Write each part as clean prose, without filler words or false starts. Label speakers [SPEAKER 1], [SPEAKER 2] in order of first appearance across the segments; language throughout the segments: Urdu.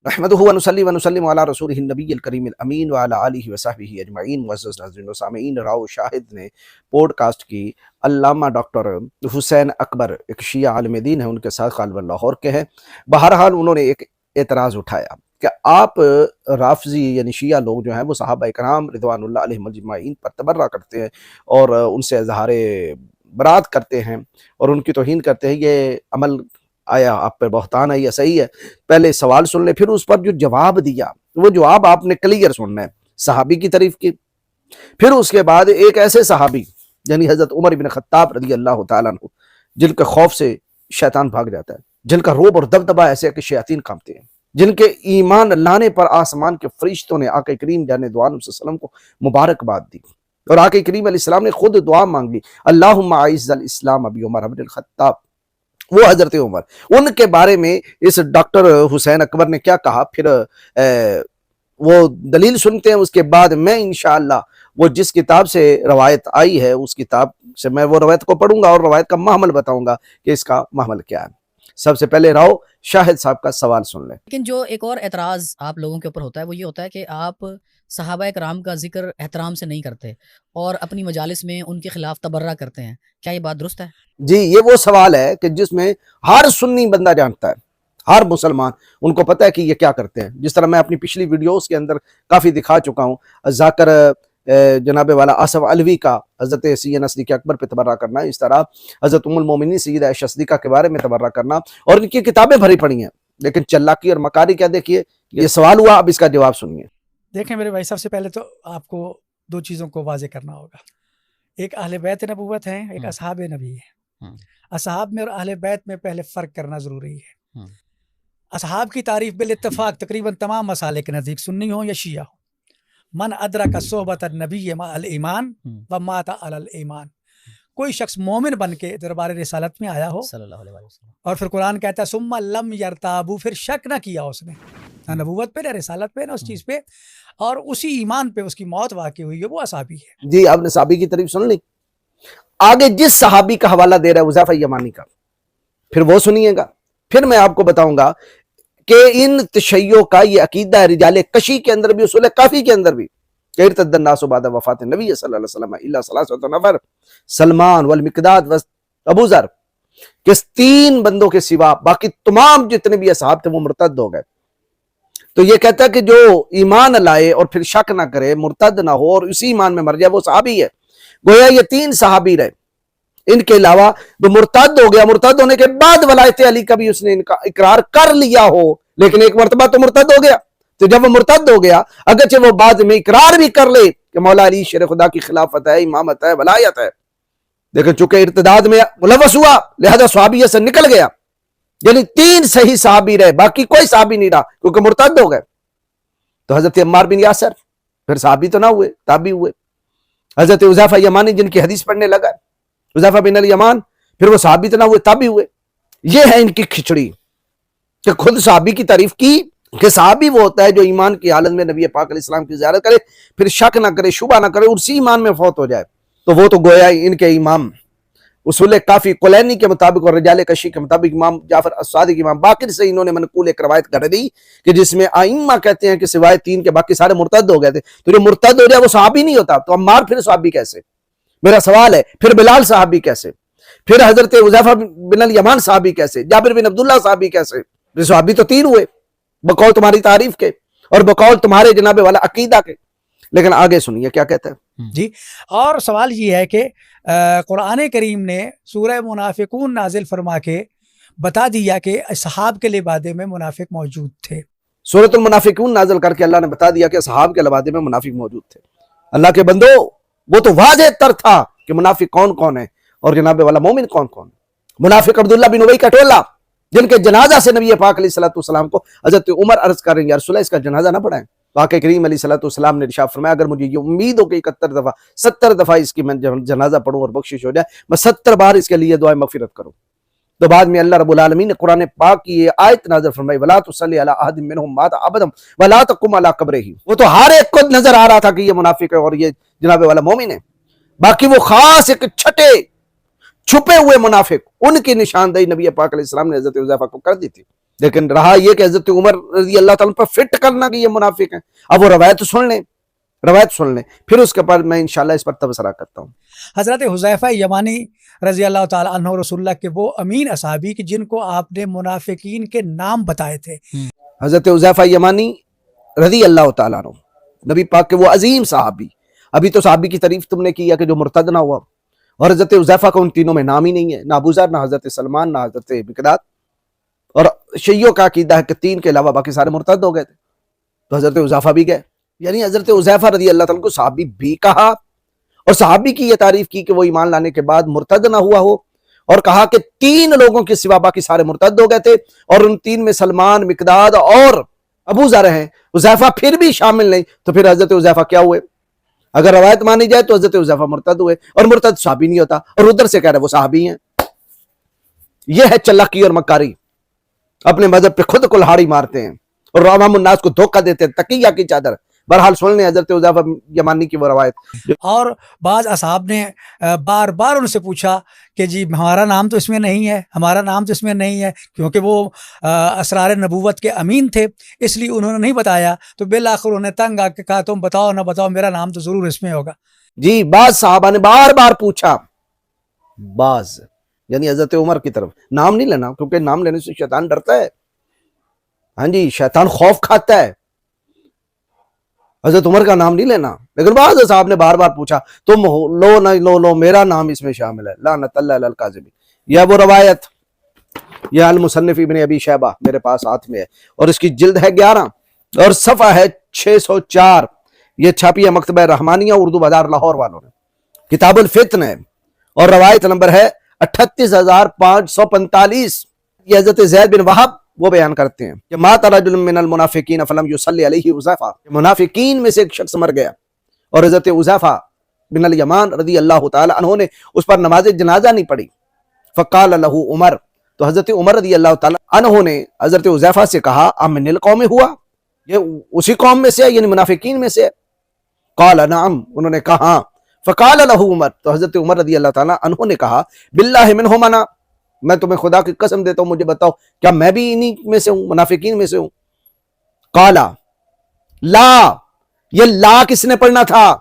[SPEAKER 1] نحمدہ ونصلی ونسلم علی رسولہ النبی الکریم الامین وعلی آلہ وصحبہ اجمعین۔ معزز ناظرین و سامعین، راؤ شاہد نے پوڈ کاسٹ کی علامہ ڈاکٹر حسین اکبر، ایک شیعہ عالم دین ہیں، ان کے ساتھ غالباً لاہور کے ہیں۔ بہرحال انہوں نے ایک اعتراض اٹھایا کہ آپ رافضی یعنی شیعہ لوگ جو ہیں وہ صحابہ کرام رضوان اللہ علیہم اجمعین پر تبرہ کرتے ہیں اور ان سے اظہار برات کرتے ہیں اور ان کی توہین کرتے ہیں، یہ عمل آیا آپ پر بہتان ہے یا صحیح ہے؟ پہلے سوال سن لیں، پھر اس پر جو جواب دیا وہ جواب آپ نے کلیئر سننا ہے۔ صحابی کی تعریف کی، پھر اس کے بعد ایک ایسے صحابی یعنی حضرت عمر بن خطاب رضی اللہ تعالیٰ عنہ، جن کے خوف سے شیطان بھاگ جاتا ہے، جن کا روب اور دبدبہ ایسے ہے کہ شیاطین کانپتے ہیں، جن کے ایمان لانے پر آسمان کے فرشتوں نے آقا کریم جان دو عالم صلی اللہ علیہ وسلم کو مبارکباد دی، اور آقا کریم علیہ السلام نے خود دعا مانگی، اللہم اعز الاسلام ابی عمر بن الخطاب، وہ حضرت عمر۔ ان کے بارے میں اس ڈاکٹر حسین اکبر نے کیا کہا، پھر وہ دلیل سنتے ہیں، اس کے بعد میں انشاءاللہ وہ جس کتاب سے روایت آئی ہے اس کتاب سے میں وہ روایت کو پڑھوں گا اور روایت کا محمل بتاؤں گا کہ اس کا محمل کیا ہے۔ سب سے پہلے راؤ شاہد صاحب کا سوال سن لیں۔
[SPEAKER 2] لیکن جو ایک اور اعتراض آپ لوگوں کے اوپر ہوتا ہے وہ یہ ہوتا ہے کہ آپ صحابہ کرام کا ذکر احترام سے نہیں کرتے اور اپنی مجالس میں ان کے خلاف تبرہ کرتے ہیں، کیا یہ بات درست ہے؟
[SPEAKER 1] جی، یہ وہ سوال ہے کہ جس میں ہر سنی بندہ جانتا ہے، ہر مسلمان ان کو پتہ ہے کہ یہ کیا کرتے ہیں۔ جس طرح میں اپنی پچھلی ویڈیوز کے اندر کافی دکھا چکا ہوں، ذاکر جناب والا آصف علوی کا حضرت سیدنا صدیق اکبر پہ تبرہ کرنا، اس طرح حضرت ام المومنین سیدہ عائشہ صدیقہ کے بارے میں تبرہ کرنا، اور ان کی کتابیں بھری پڑی ہیں، لیکن چلاکی اور مکاری کیا دیکھیے۔ یہ سوال ہوا، اب اس کا جواب سنیے۔
[SPEAKER 3] دیکھیں میرے بھائی، سب سے پہلے تو آپ کو دو چیزوں کو واضح کرنا ہوگا، ایک اہل بیت نبوت ہیں، ایک اصحاب نبی ہے۔ اصحاب میں اور اہل بیت میں پہلے فرق کرنا ضروری ہے۔ اصحاب کی تعریف بالاتفاق تقریباً تمام مسالک کے نزدیک، سنی ہوں یا شیعہ ہوں، من ادرک صحبت النبی مع الایمان ومات علی الایمان، کوئی شخص مومن بن کے دربار رسالت میں آیا ہو
[SPEAKER 2] صلی اللہ علیہ وسلم،
[SPEAKER 3] اور پھر قرآن کہتا ہے ثم لم یرتابو، پھر شک نہ کیا اس نے نہ نبوت پہ نہ رسالت پہ نہ اس چیز پہ، اور اسی ایمان پہ اس کی موت واقع ہوئی ہے، وہ اصحابی ہے۔
[SPEAKER 1] جی، آپ نے صحابی کی تعریف سن لی، آگے جس صحابی کا حوالہ دے رہا ہے حذیفہ یمانی کا، پھر وہ سنیے گا، پھر میں آپ کو بتاؤں گا کہ ان تشیعوں کا یہ عقیدہ ہے، رجال کشی کے اندر بھی، اصول کافی کے اندر بھی، کہ ارتد الناس بعد وفات النبی صلی اللہ علیہ وسلم الا ثلاثۃ نفر، سلمان والمقداد ابو ذر، کہ 3 بندوں کے سوا باقی تمام جتنے بھی اصحاب تھے وہ مرتد ہو گئے۔ تو یہ کہتا ہے کہ جو ایمان لائے اور پھر شک نہ کرے، مرتد نہ ہو اور اسی ایمان میں مر جائے، وہ صحابی ہے۔ گویا یہ 3 صحابی رہے، ان کے علاوہ جو مرتد ہو گیا، مرتد ہونے کے بعد ولایت علی کا بھی اس نے ان کا اقرار کر لیا ہو، لیکن ایک مرتبہ تو مرتد ہو گیا، تو جب وہ مرتد ہو گیا، اگرچہ وہ بعد میں اقرار بھی کر لے کہ مولا علی شیر خدا کی خلافت ہے، امامت ہے، ولایت ہے، لیکن چونکہ ارتداد میں ملوث ہوا لہذا صحابیت سے نکل گیا۔ یعنی 3 صحیح صحابی رہے، باقی کوئی صحابی نہیں رہا کیونکہ مرتد ہو گئے۔ تو حضرت عمار بن یاسر پھر صحابی تو نہ ہوئے، تابعی ہوئے۔ حضرت حذیفہ یمانی جن کی حدیث پڑھنے لگا، حذیفہ بن الیمان، پھر وہ صحابی تو نہ ہوئے، تابعی ہوئے۔ یہ ہے ان کی کھچڑی کہ خود صحابی کی تعریف کی کہ صحابی وہ ہوتا ہے جو ایمان کی حالت میں نبی پاک علیہ السلام کی زیارت کرے، پھر شک نہ کرے، شبہ نہ کرے، اسی ایمان میں فوت ہو جائے، تو وہ تو گویا ان کے امام اصول کافی کلینی کے مطابق اور رجال کشی کے مطابق امام جعفر الصادق امام باقر سے انہوں نے منقول ایک روایت کر دی کہ جس میں ائمہ کہتے ہیں کہ سوائے 3 کے باقی سارے مرتد ہو گئے تھے۔ تو جو مرتد ہو جائے وہ صحابی نہیں ہوتا، تو عمار پھر صحابی کیسے؟ میرا سوال ہے، پھر بلال صحابی کیسے؟ پھر حضرت حذیفہ بن الیمان صحابی کیسے؟ جابر بن عبداللہ صحابی کیسے؟ پھر صحابی تو 3 ہوئے بقول تمہاری تعریف کے اور بقول تمہارے جناب والا عقیدہ کے۔ لیکن آگے سنیے کیا کہتا ہے۔
[SPEAKER 3] جی، اور سوال یہ ہے کہ قرآن کریم نے سورہ منافقون نازل فرما کے بتا دیا کہ اصحاب کے لبادے میں منافق موجود تھے۔
[SPEAKER 1] سورۃ المنافقون نازل کر کے اللہ نے بتا دیا کہ اصحاب کے لبادے میں منافق موجود تھے۔ اللہ کے بندو، وہ تو واضح تر تھا کہ منافق کون کون ہے اور جناب والا مومن کون کون ہے۔ منافق عبداللہ بن ابی کا ٹولہ، جن کے جنازہ سے نبی پاک علیہ السلام کو حضرت عمر عرض کر رہے ہیں، یا رسول اللہ اس کا جنازہ نہ پڑھائیں۔ واقع کریم علیہ السلام نے ارشاد فرمایا اگر مجھے یہ امید ہو کہ 71 دفعہ 70 دفعہ اس کی میں جنازہ پڑھوں اور بخشش ہو جائے، میں 70 بار اس کے لیے دعائیں مغفرت کروں۔ تو بعد میں اللہ رب العالمین نے قرآن پاک کی یہ آیت نازل فرمائی وَلَا تُصَلِّ عَلَىٰ أَحَدٍ مِّنْهُمْ مَاتَ أَبَدًا وَلَا تَقُمْ عَلَىٰ قَبْرِهِ۔ وہ تو ہر ایک کو نظر آ رہا تھا کہ یہ منافق ہے اور یہ جناب والا مومن ہے، باقی وہ خاص ایک چھٹے چھپے ہوئے منافق، ان کی نشاندہی نبی پاک علیہ السلام نے حضرت حذیفہ کو کر دی تھی۔ لیکن رہا یہ کہ حضرت عمر رضی اللہ تعالیٰ پر فٹ کرنا کہ یہ منافق ہیں. اب وہ روایت سن لیں پھر اس کے بعد میں انشاءاللہ اس پر تبصرہ کرتا ہوں.
[SPEAKER 3] حضرت حذیفہ یمانی رضی اللہ تعالیٰ عنہ رسول اللہ کے وہ امین اصحابی کہ جن کو آپ نے منافقین کے نام بتائے تھے.
[SPEAKER 1] حضرت حذیفہ یمانی رضی اللہ تعالیٰ عنہ نبی پاک کے وہ عظیم صحابی. ابھی تو صحابی کی تعریف تم نے کی ہے کہ جو مرتد نہ ہوا, اور حضرت حذیفہ کا ان تینوں میں نام ہی نہیں ہے, نہ ابو ذر, نہ حضرت سلمان, نہ حضرت مقداد. اور شیعوں کا عقیدہ ہے کہ 3 کے علاوہ باقی سارے مرتد ہو گئے تھے, تو حضرت حذیفہ بھی گئے. یعنی حضرت حذیفہ رضی اللہ تعالیٰ کو صحابی بھی کہا, اور صحابی کی یہ تعریف کی کہ وہ ایمان لانے کے بعد مرتد نہ ہوا ہو, اور کہا کہ 3 لوگوں کے سوا باقی سارے مرتد ہو گئے تھے, اور ان 3 میں سلمان, مقداد اور ابو ذر ہیں. حذیفہ پھر بھی شامل نہیں, تو پھر حضرت حذیفہ کیا ہوئے؟ اگر روایت مانی جائے تو حضرت حذیفہ مرتد ہوئے, اور مرتد صحابی نہیں ہوتا, اور ادھر سے کہہ رہے وہ صحابی ہیں. یہ ہے چلاکی اور مکاری, اپنے مذہب پہ خود کلہاڑی مارتے ہیں اور عوام الناس کو دھوکہ دیتے ہیں, تقیہ کی چادر. بہرحال سن لیں حضرت حذیفہ یمانی کی وہ روایت.
[SPEAKER 3] اور بعض اصحاب نے بار بار ان سے پوچھا کہ جی ہمارا نام تو اس میں نہیں ہے, ہمارا نام تو اس میں نہیں ہے, کیونکہ وہ اسرار نبوت کے امین تھے, اس لیے انہوں نے نہیں بتایا. تو بالآخر انہوں نے تنگ آ کے کہا تم بتاؤ نہ بتاؤ, میرا نام تو ضرور اس میں ہوگا.
[SPEAKER 1] جی بعض صحابہ نے بار بار پوچھا, بعض یعنی حضرت عمر کی طرف. نام نہیں لینا, کیونکہ نام لینے سے شیطان ڈرتا ہے. ہاں جی, شیطان خوف کھاتا ہے. حضرت عمر کا نام نہیں لینا. لیکن بعض صاحب نے بار بار پوچھا تم لو نہ لو میرا نام اس میں شامل ہے. لعنت اللہ علی الکاذبین. یہ وہ روایت, یہ المصنف ابن ابی شیبہ میرے پاس ہاتھ میں ہے, اور اس کی جلد ہے 11 اور صفحہ ہے 604. یہ چھاپی ہے مکتبہ رحمانیہ اردو بازار لاہور والوں نے, کتاب الفتن ہے, اور روایت نمبر ہے 38545. یہ حضرت زید بن وہب وہ بیان کرتے ہیں کہ مات رجل من المنافقین فلم یصلی علیہ حذیفہ, منافقین میں سے ایک شخص مر گیا اور حضرت حذیفہ بن الیمان رضی اللہ تعالی عنہ نے اس پر نماز جنازہ نہیں پڑھی. فقال له عمر, تو حضرت عمر رضی اللہ تعالی عنہ نے حضرت حذیفہ سے کہا امن القوم ہوا, یہ اسی قوم میں سے ہے, یعنی منافقین میں سے ہے؟ قال نعم, انہوں نے کہا. فقال له عمر, تو حضرت عمر رضی اللہ تعالی عنہ نے کہا باللہ منہما, میں تمہیں خدا کی قسم دیتا ہوں, مجھے بتاؤ کیا میں بھی انہی میں سے ہوں, منافقین میں سے ہوں؟ قالا لا, یہ لا کس نے پڑھنا تھا؟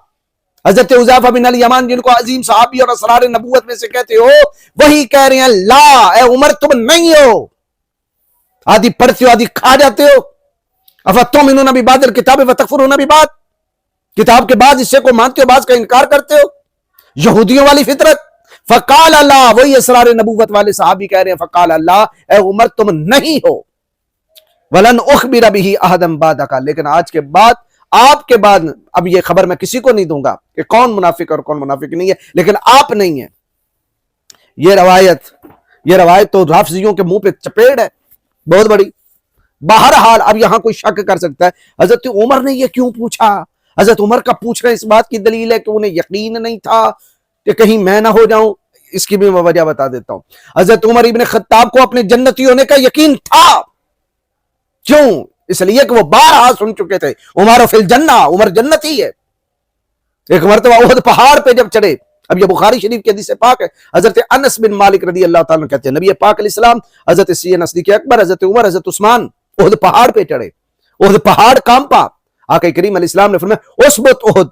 [SPEAKER 1] حضرت حذیفہ بن الیمان جن کو عظیم صحابی اور اسرار نبوت میں سے کہتے ہو, وہی کہہ رہے ہیں لا, اے عمر تم نہیں ہو. آدھی پڑھتے ہو آدھی کھا جاتے ہو. افتؤمنون ببعض الکتاب وتکفرون ببعض, کتاب کے بعد حصے کو مانتے ہو, بعض کا انکار کرتے ہو, یہودیوں والی فطرت. فقال اللہ, وہی اسرار نبوت والے صحابی کہہ رہے ہیں فقال اللہ, اے عمر تم نہیں ہو. ولن اخبر به احدا بعدک, لیکن آج کے بعد آپ کے بعد اب یہ خبر میں کسی کو نہیں دوں گا کہ کون منافق اور کون منافق نہیں ہے, لیکن آپ نہیں ہیں. یہ روایت تو رافضیوں کے منہ پہ چپیڑ ہے بہت بڑی. بہرحال اب یہاں کوئی شک کر سکتا ہے حضرت عمر نے یہ کیوں پوچھا. حضرت عمر کا پوچھنا اس بات کی دلیل ہے کہ انہیں یقین نہیں تھا کہ کہیں میں نہ ہو جاؤں. اس کی بھی میں وجہ بتا دیتا ہوں. حضرت عمر ابن خطاب کو اپنے جنتی ہونے کا یقین تھا. کیوں؟ اس لیے کہ وہ بارہا سن چکے تھے عمر فی الجنہ, عمر جنتی ہے. ایک مرتبہ احد پہاڑ پہ جب چڑھے, اب یہ بخاری شریف کی حدیث پاک ہے, حضرت انس بن مالک رضی اللہ تعالیٰ عنہ کہتے ہیں نبی پاک علیہ السلام, حضرت سیدنا صدیق اکبر, حضرت عمر, حضرت عثمان احد پہاڑ پہ چڑھے. احد پہاڑ کانپا. آقا کریم علیہ السلام نے فرمایا اسبت احد,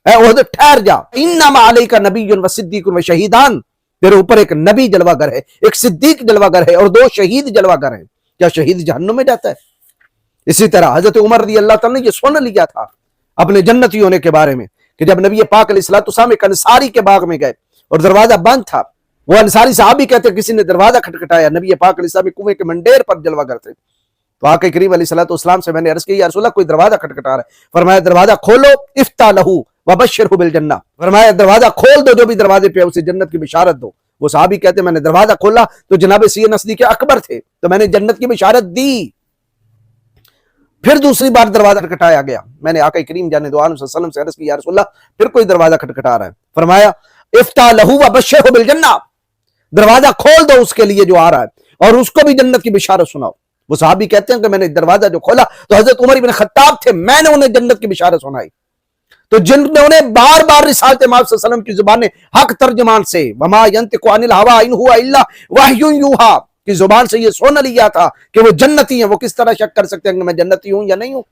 [SPEAKER 1] اے احد ٹھہر جا, انما علیک نبی و صدیق و شہیدان, تیرے اوپر ایک نبی جلوہ گر ہے, ایک صدیق جلوہ گر ہے, اور 2 شہید جلوہ گر ہیں. کیا شہید جہنم میں جاتا ہے؟ اسی طرح حضرت عمر رضی اللہ تعالیٰ نے یہ سن لیا تھا اپنے جنتی ہونے کے بارے میں کہ جب نبی پاک علیہ السلام ایک انصاری کے باغ میں گئے اور دروازہ بند تھا, وہ انصاری صحابی کہتے کسی نے دروازہ کھٹکھٹایا, نبی پاک علیہ السلام کنویں کے منڈیر پر جلوہ گر تھے. تو آقا کریم علیہ السلام سے میں نے عرض کی یا رسول اللہ کوئی دروازہ کھٹکھٹا رہا ہے. فرمایا دروازہ کھولو, افتح لہو وبشرہ بالجنہ, فرمایا دروازہ کھول دو, جو بھی دروازے پہ اسے جنت کی بشارت دو. وہ صحابی کہتے میں نے دروازہ کھولا تو جناب سیدنا صدیق اکبر تھے, تو میں نے جنت کی بشارت دی. پھر دوسری بار دروازہ کھٹکھٹایا گیا, میں نے آقا کریم جان دو عالم صلی اللہ علیہ وسلم سے عرض کی یا رسول اللہ پھر کوئی دروازہ کھٹکھٹا رہا ہے. فرمایا افتح لہو وبشرہ بالجنہ, دروازہ کھول دو اس کے لیے جو آ رہا ہے اور اس کو بھی جنت کی بشارت سناؤ. وہ صحابی کہتے ہیں کہ میں نے دروازہ جو کھولا تو حضرت عمر بن خطاب تھے, میں نے انہیں جنت کی بشارت سنائی. تو جنہوں نے بار بار رسالت مآب صلی اللہ علیہ وسلم کی زبان حق ترجمان سے وما ینطق عن الہوی ان ہوا الا وحی یوحی, کی زبان سے یہ سن لیا تھا کہ وہ جنتی ہیں، وہ کس طرح شک کر سکتے ہیں کہ میں جنتی ہوں یا نہیں ہوں،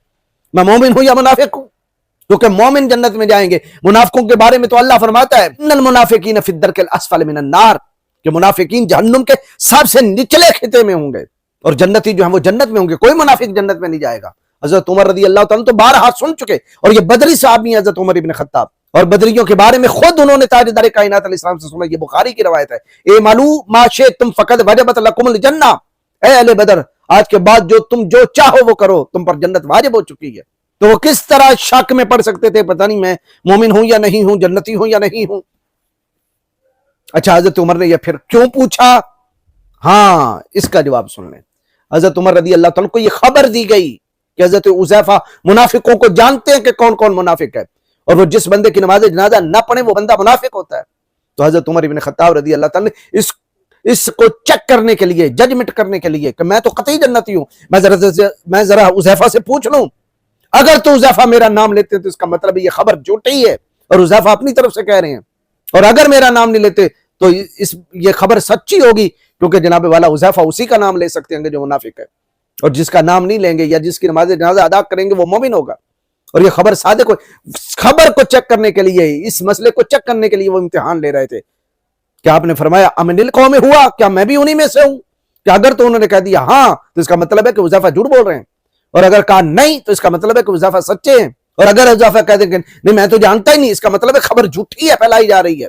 [SPEAKER 1] میں مومن ہوں یا منافق ہوں؟ کیونکہ مومن جنت میں جائیں گے۔ منافقوں کے بارے میں تو اللہ فرماتا ہے ان المنافقین فی الدرک الاسفل من النار، کہ منافقین جہنم کے سب سے نچلے خطے میں ہوں گے، اور جنتی جو ہیں وہ جنت میں ہوں گے۔ کوئی منافق جنت میں نہیں جائے گا۔ حضرت عمر رضی اللہ تعالیٰ تو بارہا سن چکے، اور یہ بدری صحابی ہیں حضرت عمر ابن خطاب، اور بدریوں کے بارے میں خود انہوں نے تاجدار کائنات علیہ السلام سے سنا۔ یہ بخاری کی روایت ہے، اعملوا ما شئتم فقد وجبت لکم الجنہ، اے اہل بدر آج کے بعد تم جو چاہو وہ کرو، تم پر جنت واجب ہو چکی ہے۔ تو وہ کس طرح شک میں پڑ سکتے تھے پتہ نہیں میں مومن ہوں یا نہیں ہوں، جنتی ہوں یا نہیں ہوں؟ اچھا حضرت عمر نے یہ پھر کیوں پوچھا؟ ہاں اس کا جواب سن لیں۔ حضرت عمر رضی اللہ تعالیٰ کو یہ خبر دی گئی کہ حضرت حذیفہ منافقوں کو جانتے ہیں کہ کون کون منافق ہے، اور وہ جس بندے کی نماز جنازہ نہ پڑھے وہ بندہ منافق ہوتا ہے۔ تو حضرت عمر ابن خطاب رضی اللہ تعالیٰ نے اس کو چیک کرنے کے لیے، ججمنٹ کرنے کے لیے کہ میں تو قطعی جنتی ہوں، میں ذرا حذیفہ سے پوچھ لوں، اگر تو حذیفہ میرا نام لیتے ہیں تو اس کا مطلب یہ خبر جھوٹی ہے اور حذیفہ اپنی طرف سے کہہ رہے ہیں، اور اگر میرا نام نہیں لیتے تو یہ خبر سچی ہوگی، کیونکہ جناب والا حذیفہ اسی کا نام لے سکتے ہیں جو منافق ہے، اور جس کا نام نہیں لیں گے یا جس کی نماز جنازہ ادا کریں گے وہ مومن ہوگا۔ اور یہ خبر صادق خبر کو چیک کرنے کے لیے، اس مسئلے کو چیک کرنے کے لیے وہ امتحان لے رہے تھے کہ آپ نے فرمایا امن القوم ہوا، کیا میں بھی انہی میں سے ہوں؟ کہ اگر تو انہوں نے کہہ دیا ہاں تو اس کا مطلب ہے کہ حذیفہ جھوٹ بول رہے ہیں، اور اگر کہا نہیں تو اس کا مطلب ہے کہ حذیفہ سچے ہیں، اور اگر حذیفہ کہہ دیں کہ نہیں میں تو جانتا ہی نہیں، اس کا مطلب ہے خبر جھوٹی ہے، پھیلائی جا رہی ہے۔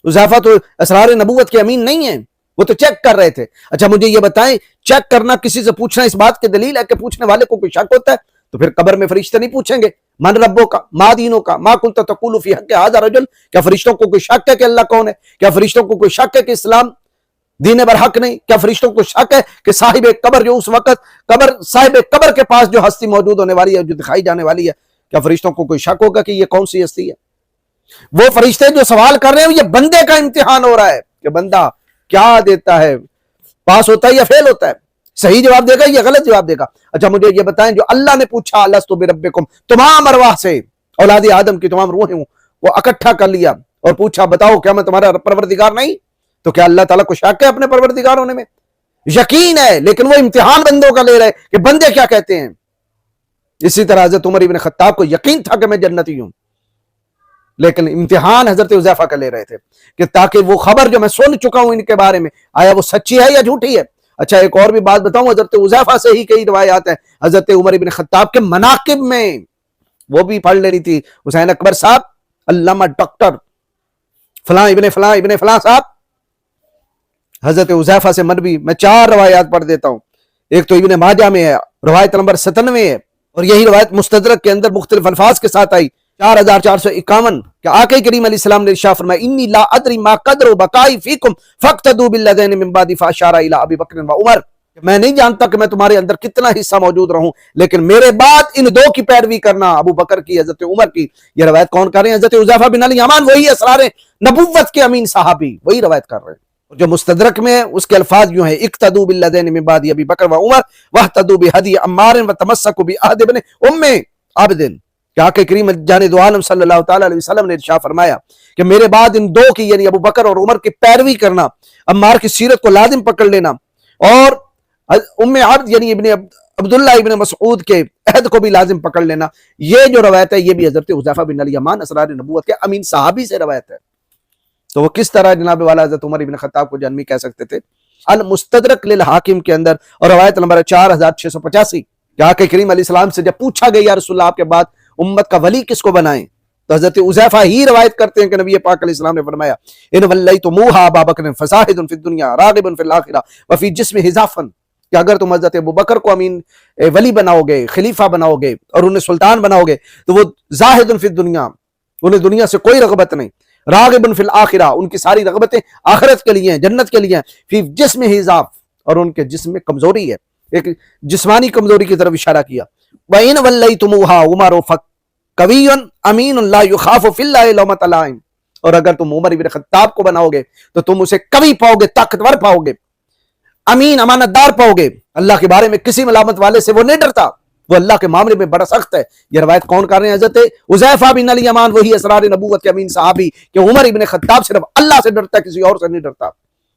[SPEAKER 1] حذیفہ تو اسرار نبوت کے امین نہیں ہیں، وہ تو چیک کر رہے تھے۔ اچھا مجھے یہ بتائیں، چیک کرنا کسی سے پوچھنا اس بات کی دلیل ہے کہ پوچھنے والے کو کوئی شک ہوتا ہے؟ تو پھر قبر میں فرشتے نہیں پوچھیں گے من ربوں کا، ما دینوں کا، ما کنت تقول فی حق ھذا رجل، کیا فرشتوں کو کوئی شک ہے کہ اللہ کون ہے؟ کیا فرشتوں کو کوئی شک ہے کہ اسلام دین برحق نہیں؟ کیا فرشتوں کو شک ہے کہ صاحب قبر جو اس وقت صاحب قبر کے پاس جو ہستی موجود ہونے والی ہے، جو دکھائی جانے والی ہے، کیا فرشتوں کو کوئی شک ہوگا کہ یہ کون سی ہستی ہے؟ وہ فرشتے جو سوال کر رہے ہیں یہ بندے کا امتحان ہو رہا ہے کہ بندہ کیا دیتا ہے، پاس ہوتا ہے یا فیل ہوتا ہے، صحیح جواب دے گا یا غلط جواب دے گا۔ اچھا مجھے یہ بتائیں، جو اللہ نے پوچھا لستو بربکم، تمام ارواح سے، اولاد آدم کی تمام روحیں وہ اکٹھا کر لیا اور پوچھا بتاؤ کیا میں تمہارا پروردگار نہیں؟ تو کیا اللہ تعالیٰ کو شک ہے اپنے پروردگار ہونے میں؟ یقین ہے، لیکن وہ امتحان بندوں کا لے رہے کہ بندے کیا کہتے ہیں۔ اسی طرح حضرت عمر ابن خطاب کو یقین تھا کہ میں جنتی ہوں، لیکن امتحان حضرت حذیفہ کا لے رہے تھے کہ تاکہ وہ خبر جو میں سن چکا ہوں ان کے بارے میں، آیا وہ سچی ہے یا جھوٹی ہے۔ اچھا ایک اور بھی بات بتاؤں، حضرت حذیفہ سے ہی کئی روایات ہیں حضرت عمر ابن خطاب کے مناقب میں، وہ بھی پڑھ لینی تھی۔ حسین اکبر صاحب، علامہ ڈاکٹر فلاں ابن فلاں ابن فلاں صاحب، حضرت حذیفہ سے مروی میں 4 روایات پڑھ دیتا ہوں۔ ایک تو ابن ماجہ میں ہے، روایت نمبر 97 ہے، اور یہی روایت مستدرک کے اندر مختلف الفاظ کے ساتھ آئی 4451 کہ آقا کریم علیہ السلام نے ارشاد فرمایا انی لا ادری ما قدر بقائی فیکم فاقتدوا بالذین من بعد فاشار الی ابی بکر و عمر، میں نہیں جانتا کہ میں تمہارے اندر کتنا حصہ موجود رہوں، لیکن میرے بعد ان 2 کی پیروی کرنا، ابو بکر کی، حضرت عمر کی۔ یہ روایت کون کر رہے ہیں؟ حضرت حذیفہ بن الیمان، وہی اسرار نبوت کے امین صحابی، وہی روایت کر رہے ہیں۔ جو مستدرک میں اس کے الفاظ یوں ہیں اقتدوا بالذین من بعد ابی بکر و عمر واهتدوا بهدی عمار وتمسکوا بعهد ابن ام عبد، کہ آقا کریم جان دو عالم صلی اللہ تعالی علیہ وسلم نے ارشاد فرمایا کہ میرے بعد ان 2 کی یعنی ابو بکر اور عمر کی پیروی کرنا، عمار کی سیرت کو لازم پکڑ لینا، اور ام عبد یعنی ابن عبداللہ ابن مسعود کے عہد کو بھی لازم پکڑ لینا۔ یہ جو روایت ہے یہ بھی حضرت حذیفہ بن الیمان اسرار نبوت کے امین صحابی سے روایت ہے۔ تو وہ کس طرح جناب والا حضرت عمر ابن خطاب کو جنمی کہہ سکتے تھے؟ المستدرک للحاکم کے اندر اور روایت نمبر 4685 کہ آقا کریم علیہ السلام سے جب پوچھا گیا یا رسول اللہ آپ کے بعد امت کا ولی کس کو بنائیں، تو حضرت حذیفہ ہی روایت کرتے ہیں کہ نبی پاک علیہ السلام نے فرمایا ان ولیتموہا ابا بکر فزاہد فی الدنیا راغب فی الاخرہ وفی جسم حذافا، کہ اگر تم حضرت ابو بکر کو امین ولی بناؤ گے، خلیفہ بناؤ گے اور انہیں سلطان بناؤ گے تو وہ زاہد فی الدنیا، انہیں دنیا سے کوئی رغبت نہیں، راغب فی الاخرہ، ان کی ساری رغبتیں آخرت کے لیے ہیں، جنت کے لیے ہیں، فی جسم حذاف، اور ان کے جسم میں کمزوری ہے، ایک جسمانی کمزوری کی طرف اشارہ کیا۔ وَإِنْ وَلَّيْتُمُوهَا عُمَرُ فَقَوِيٌّ أَمِينٌ لَا يُخَافُ فِي اللَّهِ لَوْمَةَ لَائِمٍ، اور اگر تم عمر ابن خطاب کو بناؤ گے تو تم اسے قوی پاؤ گے، طاقتور پاؤ گے، امین امانت دار پاؤ گے، اللہ کے بارے میں کسی ملامت والے سے وہ نہیں ڈرتا، وہ اللہ کے معاملے میں بڑا سخت ہے۔ یہ روایت کون کر رہے ہیں؟ حضرت حذیفہ بن الیمان، وہی اسرار نبوت کے امین صحابی کہ عمر ابن خطاب صرف اللہ سے ڈرتا ہے، کسی اور سے نہیں ڈرتا۔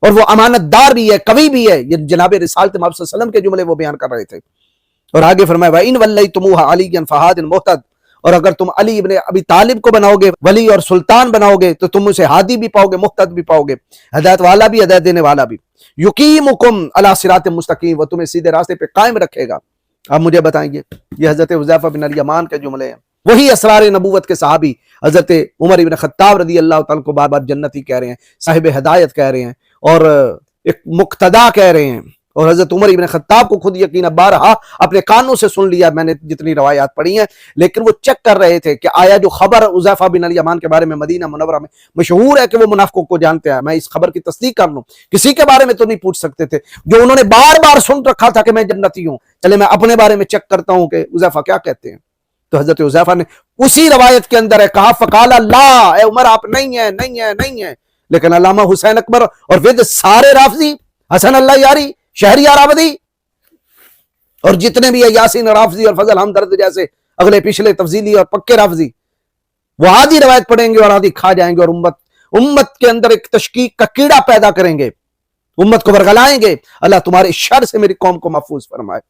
[SPEAKER 1] اور وہ امانتدار بھی ہے, کوی بھی ہے. یہ جناب رسالت مآب صلی اللہ علیہ وسلم کے جملے وہ بیان کر رہے تھے. اور آگے فرمایا وَإِنْ وَلَّيْتُمُوهَا عَلِيًّا فَهَادٍ مُهْتَدٍ, اور اگر تم علی ابن ابی طالب کو بناؤ گے ولی اور سلطان بناؤ گے تو تم اسے ہادی بھی پاؤ گے, مہتد بھی پاؤ گے, ہدایت والا بھی, ہدایت دینے والا بھی. یقیمکم علی صراط مستقیم, وہ تمہیں سیدھے راستے پہ قائم رکھے گا. اب مجھے بتائیں گے, یہ حضرت حذیفہ بن الیمان کے جملے ہیں. وہی اسرار نبوت کے صحابی حضرت عمر ابن خطاب رضی اللہ تعالیٰ کو بار بار جنتی کہہ رہے ہیں, صاحب ہدایت کہہ رہے ہیں, اور ایک مقتدا کہہ رہے ہیں. اور حضرت عمر ابن خطاب کو خود یقین بارہا اپنے کانوں سے سن لیا, میں نے جتنی روایات پڑھی ہیں, لیکن وہ چیک کر رہے تھے کہ آیا جو خبر حذیفہ بن الیمان کے بارے میں مدینہ منورہ میں مشہور ہے کہ وہ منافقوں کو جانتے ہیں, میں اس خبر کی تصدیق کر لوں. کسی کے بارے میں تو نہیں پوچھ سکتے تھے, جو انہوں نے بار بار سن رکھا تھا کہ میں جنتی ہوں, چلے میں اپنے بارے میں چیک کرتا ہوں کہ حذیفہ کیا کہتے ہیں. تو حضرت حذیفہ نے اسی روایت کے اندر ہے کہا فقال اللہ, اے عمر آپ نہیں ہیں, نہیں ہیں, نہیں ہیں. لیکن علامہ حسین اکبر اور ود سارے رافضی, حسن اللہ یاری, شہریار آبادی, اور جتنے بھی ہے یاسین رافضی اور فضل ہمدرد جیسے اگلے پچھلے تفضیلی اور پکے رافضی, وہ آدھی روایت پڑھیں گے اور آدھی کھا جائیں گے, اور امت کے اندر ایک تشکیک کا کیڑا پیدا کریں گے, امت کو ورگلائیں گے. اللہ تمہارے شر سے میری قوم کو محفوظ فرمائے.